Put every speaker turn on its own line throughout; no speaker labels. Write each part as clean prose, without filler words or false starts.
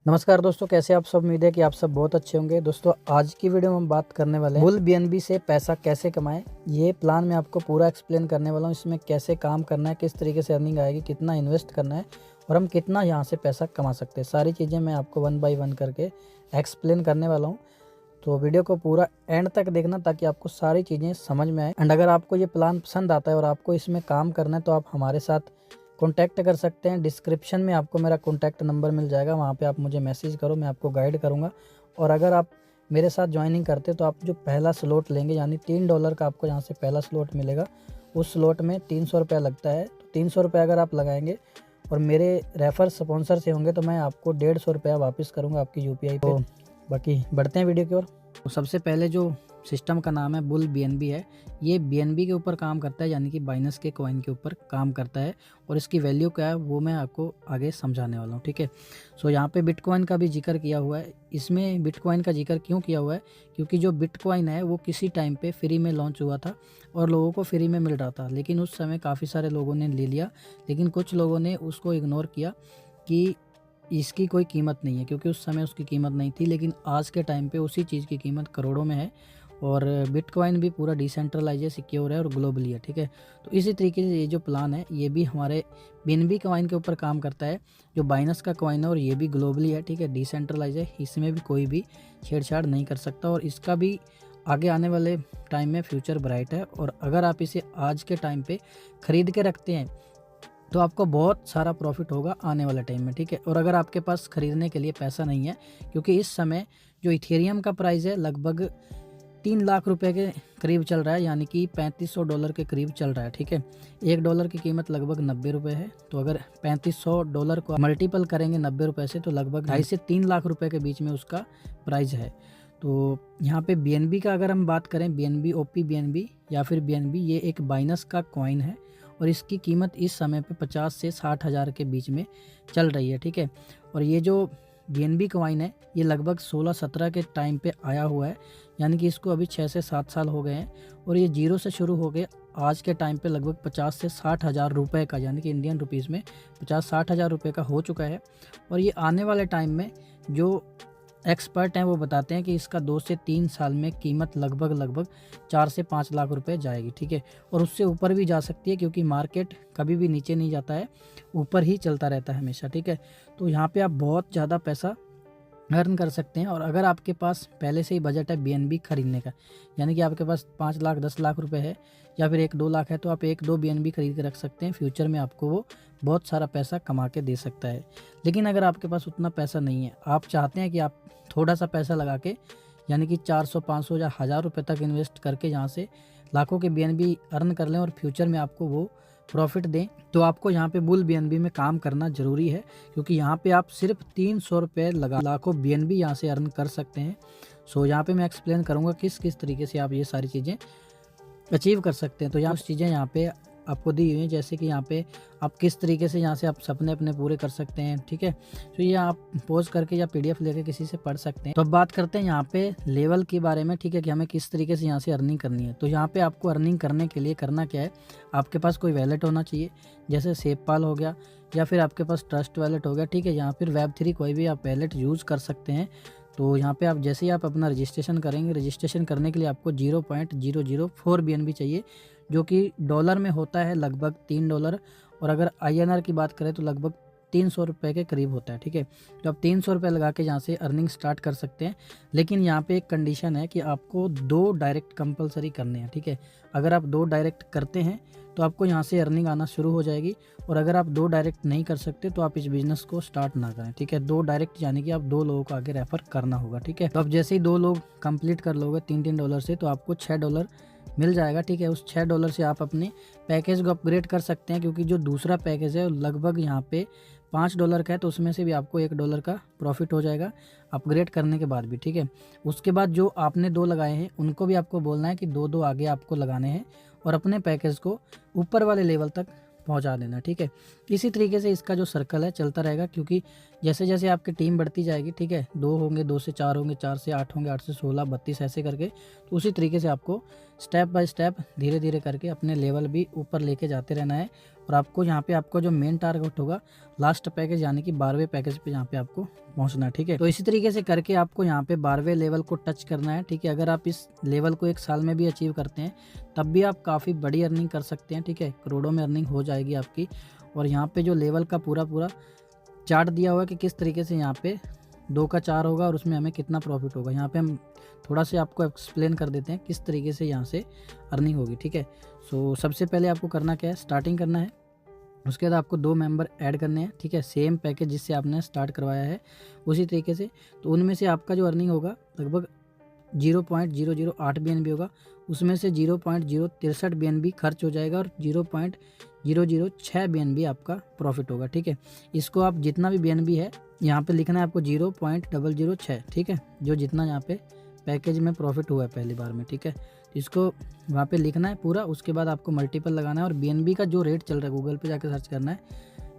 नमस्कार दोस्तों, कैसे आप सब। उम्मीद है कि आप सब बहुत अच्छे होंगे। दोस्तों आज की वीडियो में हम बात करने वाले हैं बुल बीएनबी से पैसा कैसे कमाएं। ये प्लान मैं आपको पूरा एक्सप्लेन करने वाला हूँ। इसमें कैसे काम करना है, किस तरीके से अर्निंग आएगी, कितना इन्वेस्ट करना है और हम कितना यहाँ से पैसा कमा सकते हैं। सारी चीज़ें मैं आपको 1 बाय 1 करके एक्सप्लेन करने वाला हूँ। तो वीडियो को पूरा एंड तक देखना ताकि आपको सारी चीज़ें समझ में आए। एंड अगर आपको ये प्लान पसंद आता है और आपको इसमें काम करना है तो आप हमारे साथ कॉन्टैक्ट कर सकते हैं। डिस्क्रिप्शन में आपको मेरा कॉन्टैक्ट नंबर मिल जाएगा, वहाँ पे आप मुझे मैसेज करो, मैं आपको गाइड करूँगा। और अगर आप मेरे साथ ज्वाइनिंग करते तो आप जो पहला स्लॉट लेंगे, यानी $3 का आपको यहाँ से पहला स्लॉट मिलेगा, उस स्लॉट में 300 रुपया लगता है। तो 300 रुपया अगर आप लगाएंगे और मेरे रेफर स्पॉन्सर से होंगे तो मैं आपको 150 रुपया वापस करूँगा आपकी यूपीआई पे। तो बाकी बढ़ते हैं वीडियो की ओर। तो सबसे पहले जो सिस्टम का नाम है बुल बीएनबी है। ये बीएनबी के ऊपर काम करता है, यानी कि बाइनेंस के कॉइन के ऊपर काम करता है। और इसकी वैल्यू क्या है वो मैं आपको आगे समझाने वाला हूँ, ठीक है। सो यहाँ पे बिटकॉइन का भी जिक्र किया हुआ है। इसमें बिटकॉइन का जिक्र क्यों किया हुआ है, क्योंकि जो बिटकॉइन है वो किसी टाइम पे फ्री में लॉन्च हुआ था और लोगों को फ्री में मिल रहा था। लेकिन उस समय काफ़ी सारे लोगों ने ले लिया, लेकिन कुछ लोगों ने उसको इग्नोर किया कि इसकी कोई कीमत नहीं है, क्योंकि उस समय उसकी कीमत नहीं थी। लेकिन आज के टाइम पे उसी चीज़ की कीमत करोड़ों में है। और बिटकॉइन भी पूरा डिसेंट्रलाइज है, सिक्योर है और ग्लोबली है, ठीक है। तो इसी तरीके से ये जो प्लान है ये भी हमारे बीएनबी कॉइन के ऊपर काम करता है, जो बाइनेंस का कॉइन है, और ये भी ग्लोबली है, ठीक है, डिसेंट्रलाइज है। इसमें भी कोई भी छेड़छाड़ नहीं कर सकता और इसका भी आगे आने वाले टाइम में फ्यूचर ब्राइट है। और अगर आप इसे आज के टाइम पे ख़रीद के रखते हैं तो आपको बहुत सारा प्रॉफिट होगा आने वाले टाइम में, ठीक है। और अगर आपके पास ख़रीदने के लिए पैसा नहीं है, क्योंकि इस समय जो इथेरियम का प्राइस है लगभग 3 लाख रुपए के करीब चल रहा है, यानी कि $3500 के करीब चल रहा है, ठीक है। $1 की कीमत लगभग 90 रुपये है। तो अगर $3500 को मल्टीपल करेंगे 90 रुपये से तो लगभग 2.5 से 3 लाख रुपए के बीच में उसका प्राइस है। तो यहाँ पे बीएनबी का अगर हम बात करें, बीएनबी ओपी बीएनबी या फिर बीएनबी, ये एक बाइनेंस का कॉइन है और इसकी कीमत इस समय पे 50 से 60 हज़ार के बीच में चल रही है, ठीक है। और ये जो बीएनबी कॉइन है ये लगभग 16-17 के टाइम पे आया हुआ है, यानी कि इसको अभी 6 से 7 साल हो गए हैं। और ये जीरो से शुरू हो गए, आज के टाइम पे लगभग 50 से 60 हज़ार रुपये का, यानी कि इंडियन रुपीज़ में 50-60 हज़ार रुपये का हो चुका है। और ये आने वाले टाइम में जो एक्सपर्ट हैं वो बताते हैं कि इसका 2 से 3 साल में कीमत लगभग 4 से 5 लाख रुपए जाएगी, ठीक है। और उससे ऊपर भी जा सकती है, क्योंकि मार्केट कभी भी नीचे नहीं जाता है, ऊपर ही चलता रहता है हमेशा, ठीक है। तो यहाँ पे आप बहुत ज़्यादा पैसा अर्न कर सकते हैं। और अगर आपके पास पहले से ही बजट है बीएनबी खरीदने का, यानी कि आपके पास 5 लाख 10 लाख रुपए है या फिर 1-2 लाख है, तो आप 1-2 बीएनबी खरीद के रख सकते हैं। फ्यूचर में आपको वो बहुत सारा पैसा कमा के दे सकता है। लेकिन अगर आपके पास उतना पैसा नहीं है, आप चाहते हैं कि आप थोड़ा सा पैसा लगा के, यानी कि 400, 500 या 1000 रुपये तक इन्वेस्ट करके यहाँ से लाखों के बीएनबी अर्न कर लें और फ्यूचर में आपको वो प्रॉफिट दें, तो आपको यहाँ पे बुल बीएनबी में काम करना ज़रूरी है। क्योंकि यहाँ पे आप सिर्फ 300 रुपये लगा लाखों बीएनबी यहाँ से अर्न कर सकते हैं। सो यहाँ पे मैं एक्सप्लेन करूँगा किस किस तरीके से आप ये सारी चीज़ें अचीव कर सकते हैं। तो यहाँ चीज़ें यहाँ पे आपको दी हुई हैं, जैसे कि यहाँ पे आप किस तरीके से यहाँ से आप सपने अपने पूरे कर सकते हैं, ठीक है। तो ये आप पोज करके या पीडीएफ लेके किसी से पढ़ सकते हैं। तो अब बात करते हैं यहाँ पे लेवल के बारे में, ठीक है, कि हमें किस तरीके से यहाँ से अर्निंग करनी है। तो यहाँ पे आपको अर्निंग करने के लिए करना क्या है, आपके पास कोई वैलेट होना चाहिए, जैसे सेवपाल हो गया या फिर आपके पास ट्रस्ट वैलेट हो गया, ठीक है, या फिर वेब3 कोई भी आप वैलेट यूज़ कर सकते हैं। तो यहाँ पे आप जैसे ही आप अपना रजिस्ट्रेशन करेंगे, रजिस्ट्रेशन करने के लिए आपको 0.004 बीएनबी चाहिए, जो कि डॉलर में होता है लगभग $3। और अगर आईएनआर की बात करें तो लगभग 300 रुपये के करीब होता है, ठीक है। तो आप 300 रुपये लगा के यहाँ से अर्निंग स्टार्ट कर सकते हैं। लेकिन यहाँ पे एक कंडीशन है कि आपको 2 डायरेक्ट कंपलसरी करने हैं, ठीक है। अगर आप 2 डायरेक्ट करते हैं तो आपको यहाँ से अर्निंग आना शुरू हो जाएगी। और अगर आप 2 डायरेक्ट नहीं कर सकते तो आप इस बिज़नेस को स्टार्ट ना करें, ठीक है। 2 डायरेक्ट यानी कि आप 2 लोगों को आगे रेफ़र करना होगा, ठीक है। तो अब जैसे ही 2 लोग कंप्लीट कर लोगे $3-3 से, तो आपको $6 मिल जाएगा, ठीक है। उस $6 से आप अपने पैकेज को अपग्रेड कर सकते हैं, क्योंकि जो दूसरा पैकेज है लगभग यहाँ पे $5 का है, तो उसमें से भी आपको $1 का प्रॉफिट हो जाएगा अपग्रेड करने के बाद भी, ठीक है। उसके बाद जो आपने 2 लगाए हैं उनको भी आपको बोलना है कि 2-2 आगे आपको लगाने हैं और अपने पैकेज को ऊपर वाले लेवल तक पहुंचा देना, ठीक है। इसी तरीके से इसका जो सर्कल है चलता रहेगा, क्योंकि जैसे जैसे आपकी टीम बढ़ती जाएगी, ठीक है, 2 होंगे, 2 से 4 होंगे, 4 से 8 होंगे, 8 से 16, 32 ऐसे करके, तो उसी तरीके से आपको स्टेप बाय स्टेप धीरे धीरे करके अपने लेवल भी ऊपर लेके जाते रहना है। और आपको यहाँ पे आपको जो मेन टारगेट होगा लास्ट पैकेज यानी कि 12वें पैकेज पे यहाँ पे आपको पहुँचना है, ठीक है। तो इसी तरीके से करके आपको यहाँ पे 12वें लेवल को टच करना है, ठीक है। अगर आप इस लेवल को 1 साल में भी अचीव करते हैं तब भी आप काफ़ी बड़ी अर्निंग कर सकते हैं, ठीक है। करोड़ों में अर्निंग हो जाएगी आपकी। और यहाँ पे जो लेवल का पूरा चार्ट दिया हुआ है कि किस तरीके से यहाँ पे 2 का 4 होगा और उसमें हमें कितना प्रॉफिट होगा। यहाँ पे हम थोड़ा सा आपको एक्सप्लेन कर देते हैं किस तरीके से यहाँ से अर्निंग होगी, ठीक है। सो सबसे पहले आपको करना क्या है, स्टार्टिंग करना है। उसके बाद आपको 2 मेंबर ऐड करने हैं, ठीक है, सेम पैकेज जिससे आपने स्टार्ट करवाया है उसी तरीके से। तो उनमें से आपका जो अर्निंग होगा लगभग 0.008 BNB होगा, उसमें से 0.063 BNB खर्च हो जाएगा और 0.006 BNB आपका प्रॉफिट होगा, ठीक है। इसको आप जितना भी BNB है यहाँ पे लिखना है आपको 0.006, ठीक है, जो जितना यहाँ पे पैकेज में प्रॉफिट हुआ है पहली बार में, ठीक है। तो इसको वहाँ पे लिखना है पूरा। उसके बाद आपको मल्टीपल लगाना है और BNB का जो रेट चल रहा है गूगल पे जाके सर्च करना है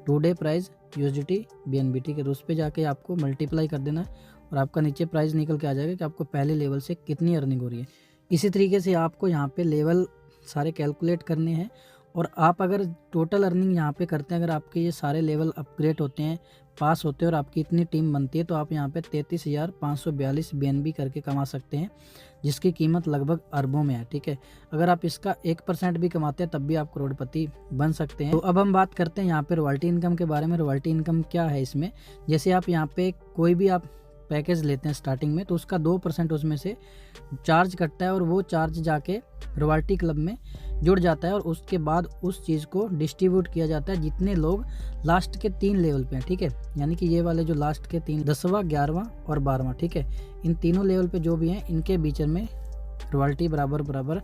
टुडे प्राइस USDT BNB, ठीक है। तो उस पर जाके आपको मल्टीप्लाई कर देना है और आपका नीचे प्राइस निकल के आ जाएगा कि आपको पहले लेवल से कितनी अर्निंग हो रही है। इसी तरीके से आपको यहाँ पे लेवल सारे कैलकुलेट करने हैं। और आप अगर टोटल अर्निंग यहाँ पे करते हैं, अगर आपके ये सारे लेवल अपग्रेड होते हैं, पास होते हैं और आपकी इतनी टीम बनती है, तो आप यहाँ पे 33,542 BNB करके कमा सकते हैं, जिसकी कीमत लगभग अरबों में है, ठीक है। अगर आप इसका 1% भी कमाते हैं तब भी आप करोड़पति बन सकते हैं। तो अब हम बात करते हैं यहाँ पे रॉयल्टी इनकम के बारे में। रॉयल्टी इनकम क्या है इसमें, जैसे आप यहाँ पे कोई भी आप पैकेज लेते हैं स्टार्टिंग में तो उसका 2% उसमें से चार्ज कटता है और वो चार्ज जाके रॉयल्टी क्लब में जुड़ जाता है और उसके बाद उस चीज़ को डिस्ट्रीब्यूट किया जाता है जितने लोग लास्ट के 3 लेवल पे हैं, ठीक है। यानी कि ये वाले जो लास्ट के 3 10वां 11वां और 12वां, ठीक है, इन तीनों लेवल पे जो भी हैं इनके बीच में रॉयल्टी बराबर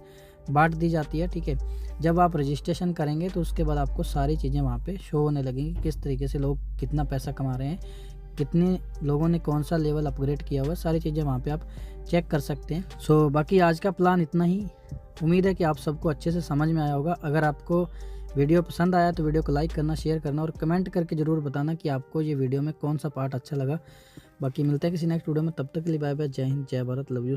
बांट दी जाती है, ठीक है। जब आप रजिस्ट्रेशन करेंगे तो उसके बाद आपको सारी चीज़ें वहाँ पे शो होने लगेंगी, किस तरीके से लोग कितना पैसा कमा रहे हैं, कितने लोगों ने कौन सा लेवल अपग्रेड किया हुआ है, सारी चीज़ें वहाँ पे आप चेक कर सकते हैं। सो बाकी आज का प्लान इतना ही। उम्मीद है कि आप सबको अच्छे से समझ में आया होगा। अगर आपको वीडियो पसंद आया तो वीडियो को लाइक करना, शेयर करना और कमेंट करके ज़रूर बताना कि आपको ये वीडियो में कौन सा पार्ट अच्छा लगा। बाकी मिलते हैं किसी नेक्स्ट वीडियो में, तब तक के लिए बाय बाय, जय हिंद, जय भारत, लव यू।